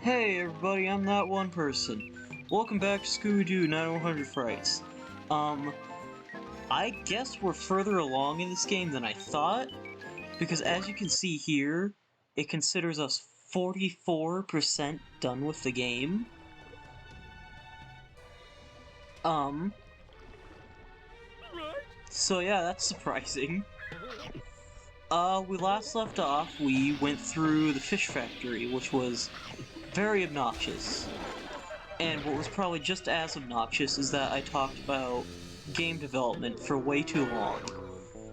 Hey everybody, I'm that one person. Welcome back to Scooby 9100 Frights. I guess we're further along in this game than I thought, because as you can see here, it considers us 44% done with the game. So yeah, that's surprising. We last left off, we went through the fish factory, which was very obnoxious. And what was probably just as obnoxious is that I talked about game development for way too long.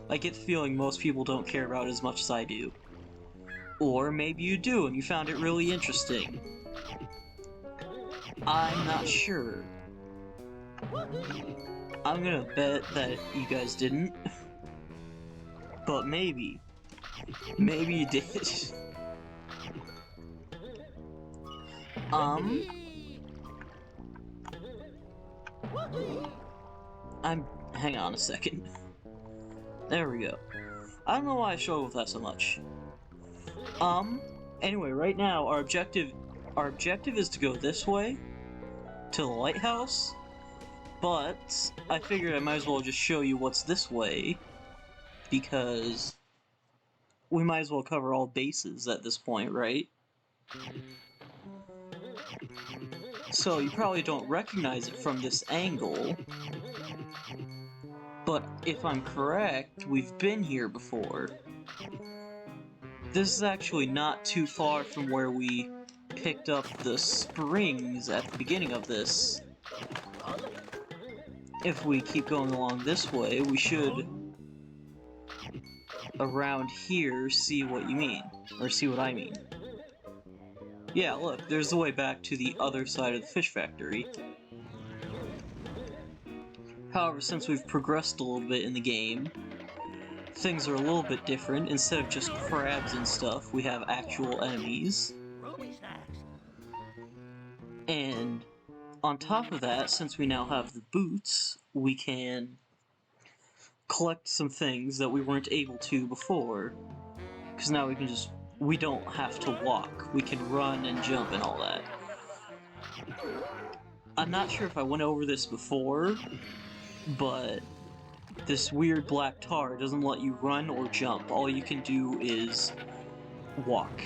I get the feeling most people don't care about it as much as I do. Or maybe you do and you found it really interesting. I'm not sure. I'm gonna bet that you guys didn't. But maybe. Maybe you did. Hang on a second. There we go. I don't know why I struggle with that so much. Anyway, right now, our objective is to go this way, to the lighthouse, but I figured I might as well just show you what's this way, because we might as well cover all bases at this point, right? So you probably don't recognize it from this angle, but if I'm correct, we've been here before. This is actually not too far from where we picked up the springs at the beginning of this. If we keep going along this way, we should, around here, see what you mean. Or see what I mean. Yeah, look, there's the way back to the other side of the fish factory. However, since we've progressed a little bit in the game, things are a little bit different. Instead of just crabs and stuff, we have actual enemies. And on top of that, since we now have the boots, we can collect some things that we weren't able to before. Because now we don't have to walk. We can run and jump and all that. I'm not sure if I went over this before, but this weird black tar doesn't let you run or jump. All you can do is walk.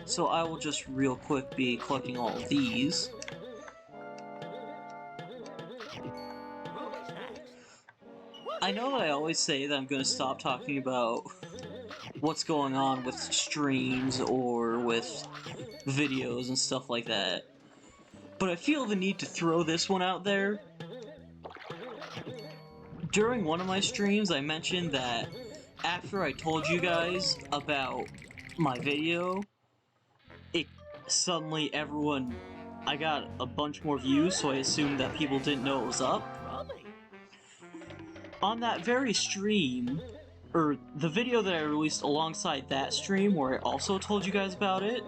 So I will just real quick be collecting all of these. I know that I always say that I'm going to stop talking about what's going on with streams or with videos and stuff like that, but I feel the need to throw this one out there. During one of my streams, I mentioned that after I told you guys about my video, suddenly I got a bunch more views, so I assumed that people didn't know it was up. On that very stream, or the video that I released alongside that stream where I also told you guys about it,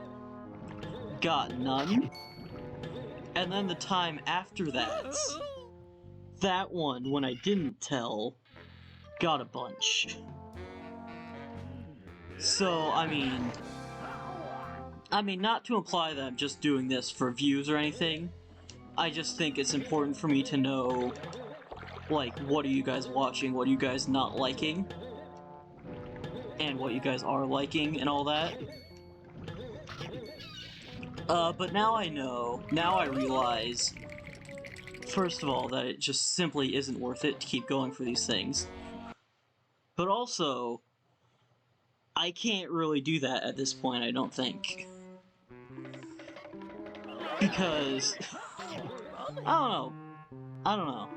got none. And then the time after that one, when I didn't tell, got a bunch. So, I mean, not to imply that I'm just doing this for views or anything, I just think it's important for me to know, like, what are you guys watching, what are you guys not liking, and what you guys are liking, and all that. But now I know, now I realize, first of all, that it just simply isn't worth it to keep going for these things. But also, I can't really do that at this point, I don't think. Because, I don't know.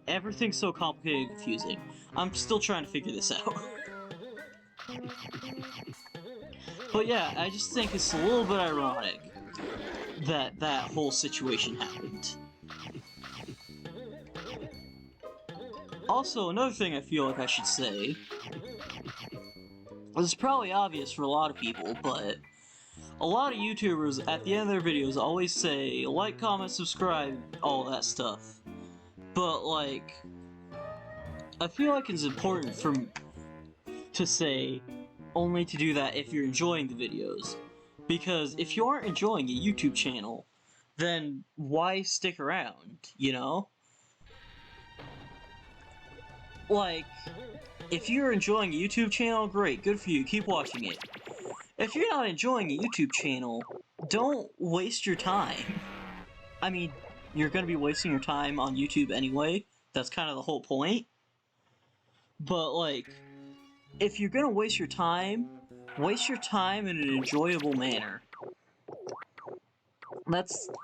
Everything's so complicated and confusing. I'm still trying to figure this out. But yeah, I just think it's a little bit ironic that that whole situation happened. Also, another thing I feel like I should say, this is probably obvious for a lot of people, but a lot of YouTubers at the end of their videos always say, like, comment, subscribe, all that stuff. But, like, I feel like it's important to say only to do that if you're enjoying the videos. Because if you aren't enjoying a YouTube channel, then why stick around, you know? Like, if you're enjoying a YouTube channel, great, good for you, keep watching it. If you're not enjoying a YouTube channel, don't waste your time. I mean, you're gonna be wasting your time on YouTube anyway, that's kind of the whole point. But, like, if you're gonna waste your time in an enjoyable manner.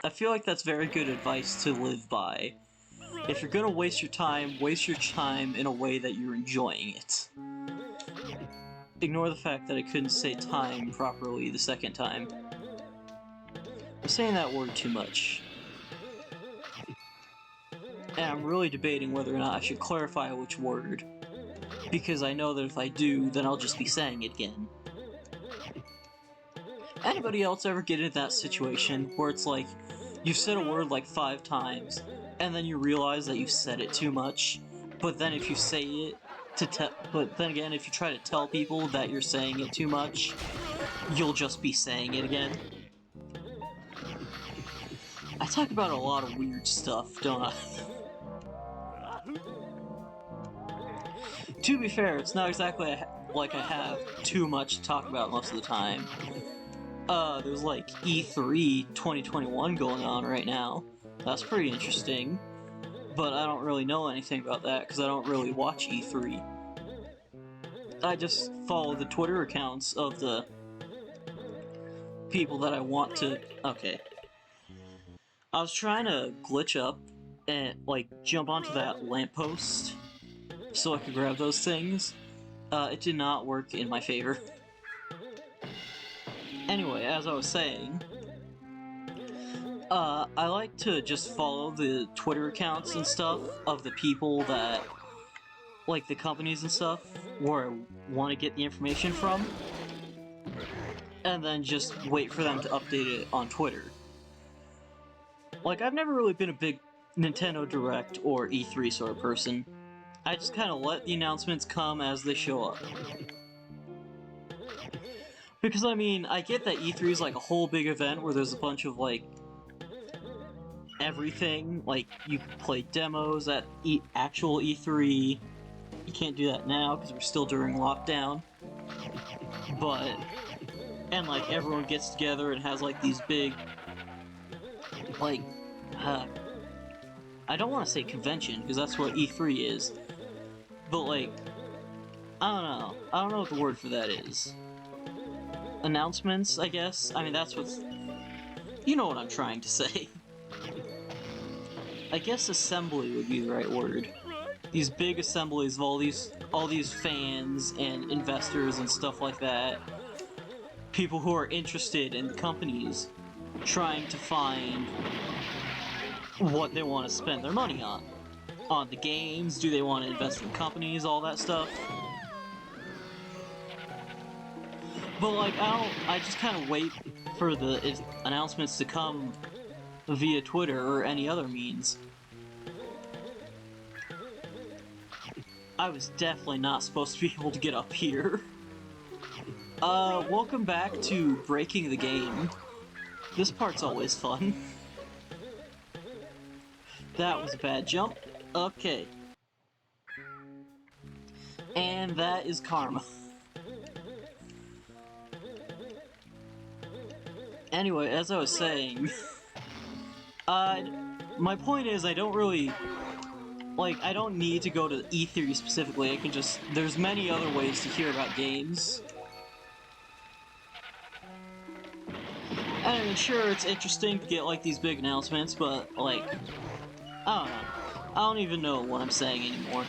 I feel like that's very good advice to live by. If you're gonna waste your time in a way that you're enjoying it. Ignore the fact that I couldn't say time properly the second time. I'm saying that word too much. And I'm really debating whether or not I should clarify which word. Because I know that if I do, then I'll just be saying it again. Anybody else ever get into that situation where it's like, you've said a word like 5 times, and then you realize that you've said it too much, but then if you say it but then again, if you try to tell people that you're saying it too much, you'll just be saying it again. I talk about a lot of weird stuff, don't I? To be fair, it's not exactly like I have too much to talk about most of the time. There's like E3 2021 going on right now. That's pretty interesting. But I don't really know anything about that because I don't really watch E3. I just follow the Twitter accounts of the people that I want to... Okay. I was trying to glitch up and, like, jump onto that lamppost so I could grab those things. It did not work in my favor. Anyway, as I was saying, I like to just follow the Twitter accounts and stuff of the people that, like, the companies and stuff, where I want to get the information from, and then just wait for them to update it on Twitter. Like, I've never really been a big Nintendo Direct or E3 sort of person. I just kind of let the announcements come as they show up. Because, I mean, I get that E3 is like a whole big event where there's a bunch of, like, everything. Like, you can play demos at actual E3. You can't do that now because we're still during lockdown. But, and, like, everyone gets together and has, like, these big, like, I don't want to say convention, because that's what E3 is. But, like, I don't know. I don't know what the word for that is. Announcements, I guess? I mean, that's what's... You know what I'm trying to say. I guess assembly would be the right word. These big assemblies of all these fans and investors and stuff like that. People who are interested in the companies trying to find what they want to spend their money on. On the games, do they want to invest in companies, all that stuff. But, like, I just kind of wait for the announcements to come via Twitter or any other means. I was definitely not supposed to be able to get up here. Welcome back to Breaking the Game. This part's always fun. That was a bad jump. Okay. And that is karma. Anyway, as I was saying, my point is I don't really, like, I don't need to go to E3 specifically, I can just, there's many other ways to hear about games. And I mean, sure, it's interesting to get, like, these big announcements, but, like, I don't know. I don't even know what I'm saying anymore.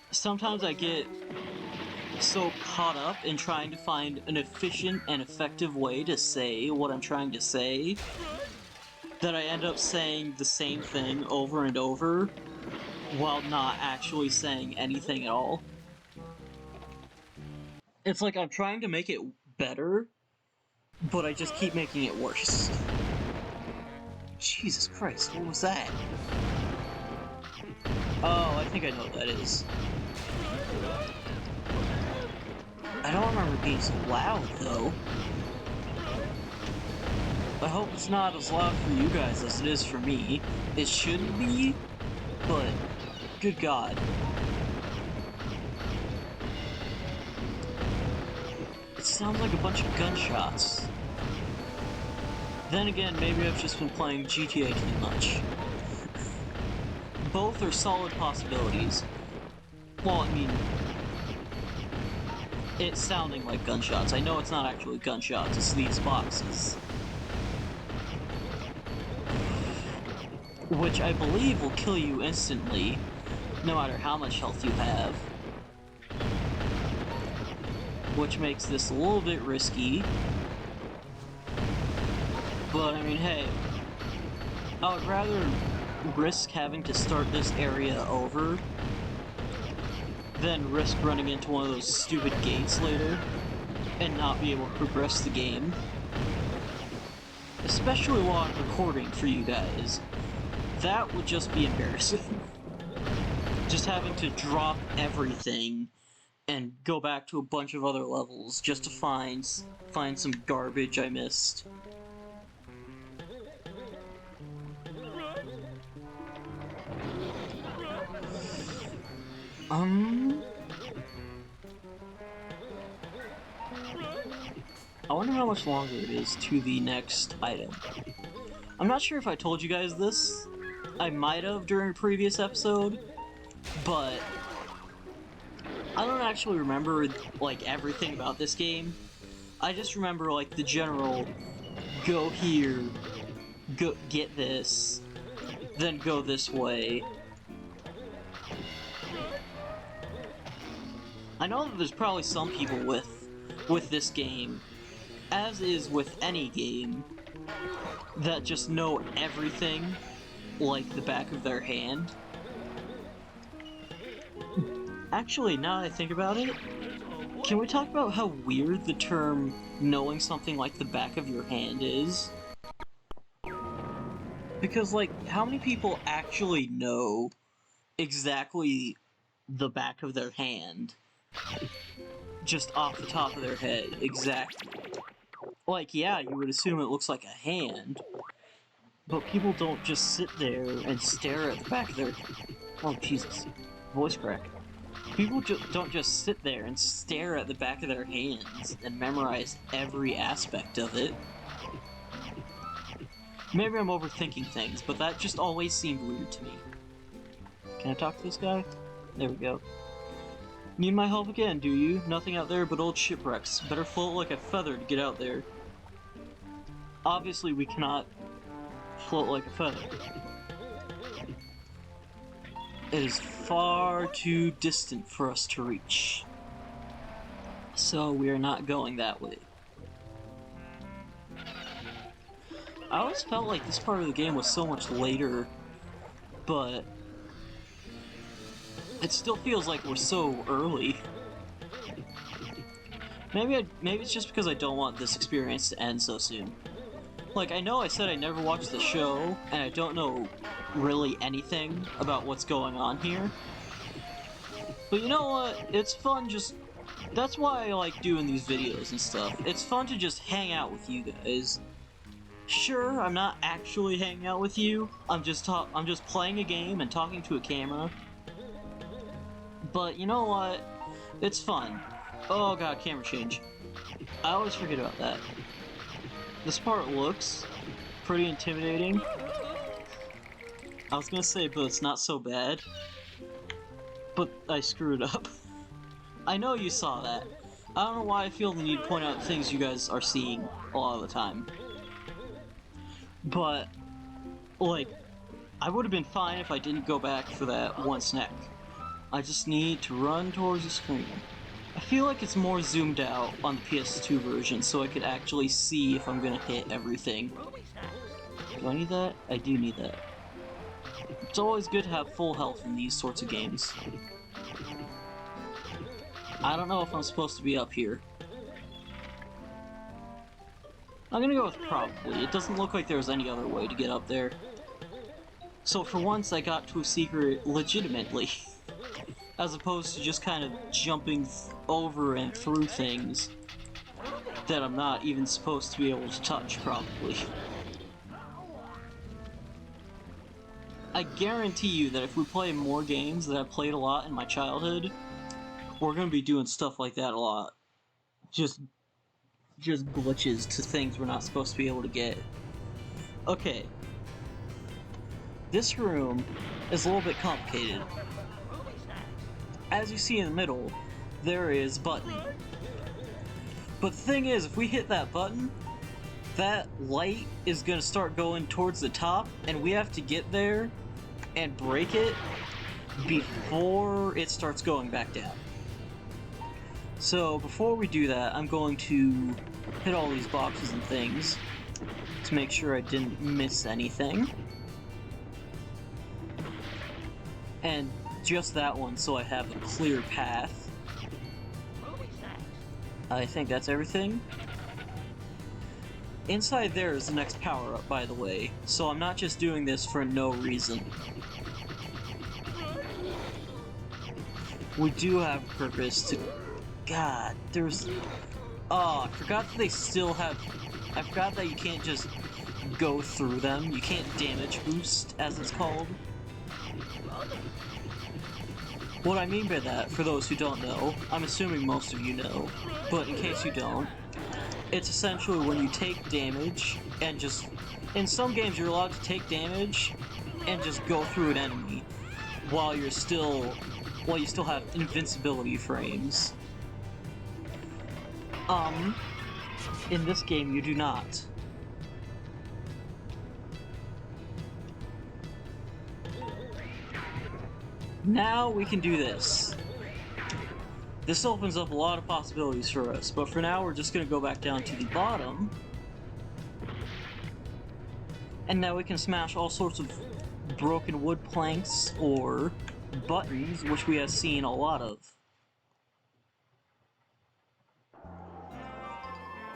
Sometimes I get so caught up in trying to find an efficient and effective way to say what I'm trying to say that I end up saying the same thing over and over while not actually saying anything at all. It's like I'm trying to make it better, but I just keep making it worse. Jesus Christ, what was that? Oh, I think I know what that is. I don't remember it being so loud, though. I hope it's not as loud for you guys as it is for me. It shouldn't be, but good God. It sounds like a bunch of gunshots. Then again, maybe I've just been playing GTA too much. Both are solid possibilities. Well, I mean, it's sounding like gunshots. I know it's not actually gunshots, it's these boxes. Which I believe will kill you instantly, no matter how much health you have. Which makes this a little bit risky. But, I mean, hey, I would rather risk having to start this area over than risk running into one of those stupid gates later and not be able to progress the game. Especially while I'm recording for you guys. That would just be embarrassing. Just having to drop everything and go back to a bunch of other levels just to find some garbage I missed. I wonder how much longer it is to the next item. I'm not sure if I told you guys this. I might have during a previous episode, but I don't actually remember, like, everything about this game. I just remember, like, the general, go here, go get this, then go this way. I know that there's probably some people with this game, as is with any game, that just know everything like the back of their hand. Actually, now that I think about it, can we talk about how weird the term knowing something like the back of your hand is? Because, like, how many people actually know exactly the back of their hand? Just off the top of their head, exactly. Like, yeah, you would assume it looks like a hand, but people don't just sit there and stare at the back of their... Oh, Jesus. Voice crack. People don't just sit there and stare at the back of their hands and memorize every aspect of it. Maybe I'm overthinking things, but that just always seemed weird to me. Can I talk to this guy? There we go. Need my help again, do you? Nothing out there but old shipwrecks. Better float like a feather to get out there. Obviously, we cannot float like a feather. It is far too distant for us to reach. So we are not going that way. I always felt like this part of the game was so much later, but it still feels like we're so early. Maybe it's just because I don't want this experience to end so soon. Like, I know I said I never watched the show, and I don't know really anything about what's going on here. But you know what? It's fun just... That's why I like doing these videos and stuff. It's fun to just hang out with you guys. Sure, I'm not actually hanging out with you. I'm just playing a game and talking to a camera. But you know what? It's fun. Oh god, camera change. I always forget about that. This part looks pretty intimidating. I was gonna say, but it's not so bad. But I screwed up. I know you saw that. I don't know why I feel the need to point out things you guys are seeing a lot of the time. But, like, I would have been fine if I didn't go back for that one snack. I just need to run towards the screen. I feel like it's more zoomed out on the PS2 version, so I could actually see if I'm gonna hit everything. Do I need that? I do need that. It's always good to have full health in these sorts of games. I don't know if I'm supposed to be up here. I'm gonna go with probably. It doesn't look like there's any other way to get up there. So for once I got to a secret legitimately, as opposed to just kind of jumping over and through things that I'm not even supposed to be able to touch, probably. I guarantee you that if we play more games that I played a lot in my childhood, we're gonna be doing stuff like that a lot. Just glitches to things we're not supposed to be able to get. Okay. This room is a little bit complicated. As you see in the middle, there is a button. But the thing is, if we hit that button, that light is gonna start going towards the top, and we have to get there and break it before it starts going back down. So before we do that, I'm going to hit all these boxes and things to make sure I didn't miss anything. And just that one, so I have a clear path. I think that's everything. Inside there is the next power-up, by the way, so I'm not just doing this for no reason. We do have a purpose to... God, there's... Oh, I forgot that they still have... I forgot that you can't just go through them. You can't damage boost, as it's called. What I mean by that, for those who don't know, I'm assuming most of you know, but in case you don't, it's essentially when you take damage and just... In some games you're allowed to take damage and just go through an enemy while you still have invincibility frames. In this game you do not. Now we can do this. This opens up a lot of possibilities for us, but for now we're just gonna go back down to the bottom. And now we can smash all sorts of broken wood planks or buttons, which we have seen a lot of.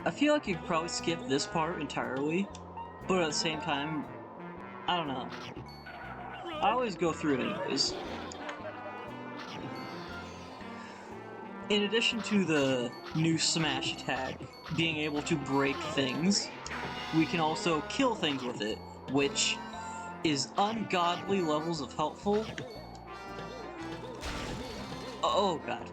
I feel like you could probably skip this part entirely, but at the same time, I don't know. I always go through it anyways. In addition to the new smash attack, being able to break things, we can also kill things with it, which is ungodly levels of helpful. Oh god.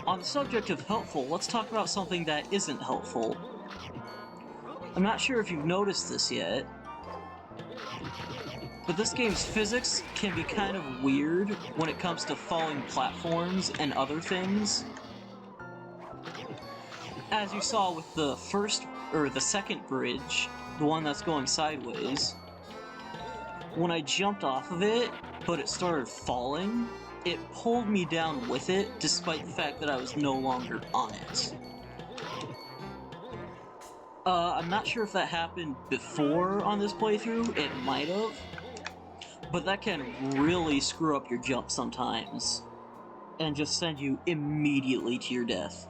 On the subject of helpful, let's talk about something that isn't helpful. I'm not sure if you've noticed this yet, but this game's physics can be kind of weird when it comes to falling platforms and other things. As you saw with the second bridge, the one that's going sideways, when I jumped off of it, but it started falling, it pulled me down with it, despite the fact that I was no longer on it. I'm not sure if that happened before on this playthrough, it might have, but that can really screw up your jump sometimes, and just send you immediately to your death.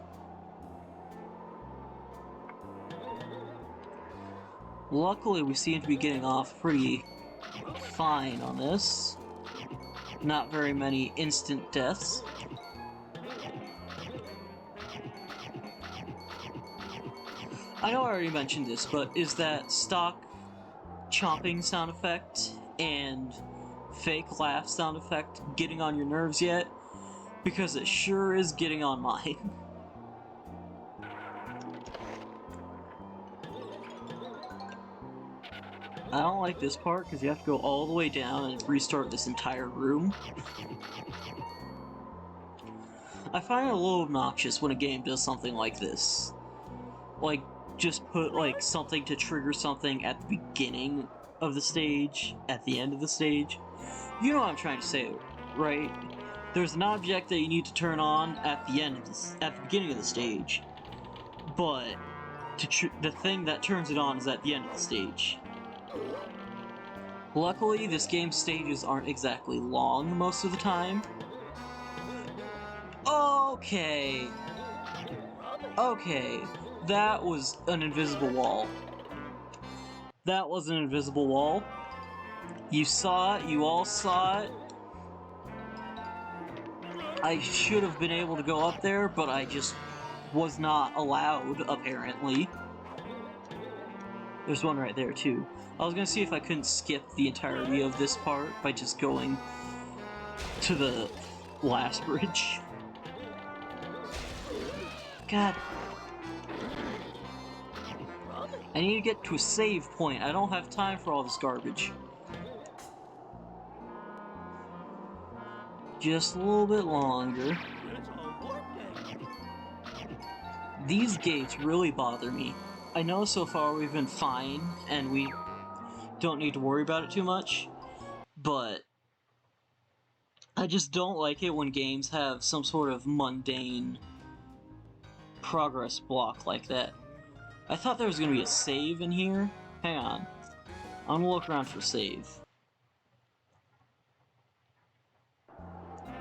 Luckily, we seem to be getting off pretty fine on this. Not very many instant deaths. I know I already mentioned this, but is that stock chomping sound effect and fake laugh sound effect getting on your nerves yet? Because it sure is getting on mine. I don't like this part because you have to go all the way down and restart this entire room. I find it a little obnoxious when a game does something like this. Like, just put, like, something to trigger something at the beginning of the stage, at the end of the stage. You know what I'm trying to say, right? There's an object that you need to turn on at the end of at the beginning of the stage, but the thing that turns it on is at the end of the stage. Luckily, this game's stages aren't exactly long most of the time. Okay. Okay, that was an invisible wall. That was an invisible wall. You saw it, you all saw it. I should have been able to go up there, but I just was not allowed, apparently. There's one right there, too. I was gonna see if I couldn't skip the entirety of this part by just going to the last bridge. God. I need to get to a save point. I don't have time for all this garbage. Just a little bit longer. These gates really bother me. I know so far we've been fine, and we don't need to worry about it too much, but I just don't like it when games have some sort of mundane progress block like that. I thought there was going to be a save in here. Hang on. I'm going to look around for save.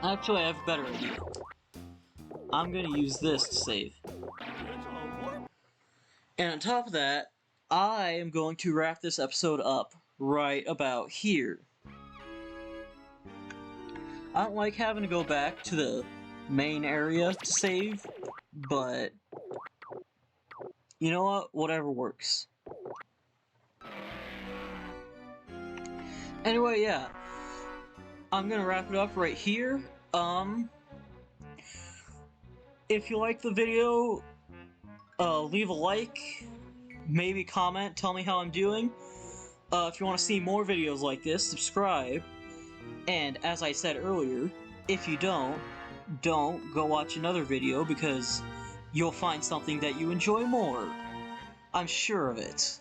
Actually, I have a better idea. I'm going to use this to save. And on top of that, I am going to wrap this episode up right about here. I don't like having to go back to the main area to save, but you know what? Whatever works. Anyway, yeah. I'm gonna wrap it up right here. If you like the video, leave a like, maybe comment, tell me how I'm doing. If you want to see more videos like this, subscribe. And as I said earlier, if you don't go watch another video because you'll find something that you enjoy more. I'm sure of it.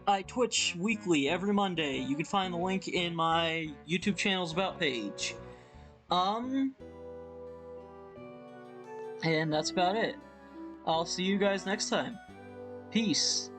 I Twitch weekly every Monday. You can find the link in my YouTube channel's About page. And that's about it. I'll see you guys next time. Peace.